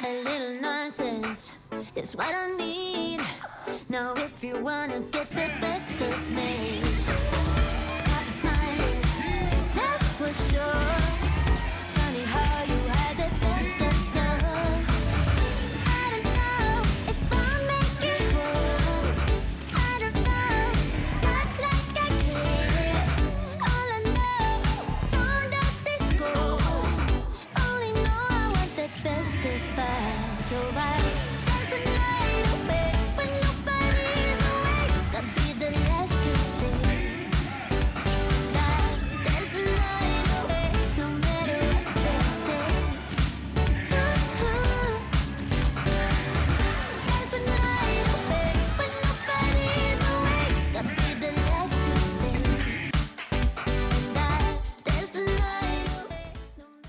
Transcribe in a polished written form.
A little nonsense is what I need. Now if you wanna get the best of me, I'm smiling, that's for sure. Funny how you had the best of love. I don't know if I'll make it home. I don't know, not like I care. All I know, sound of disco. Only know I want the best of us. So I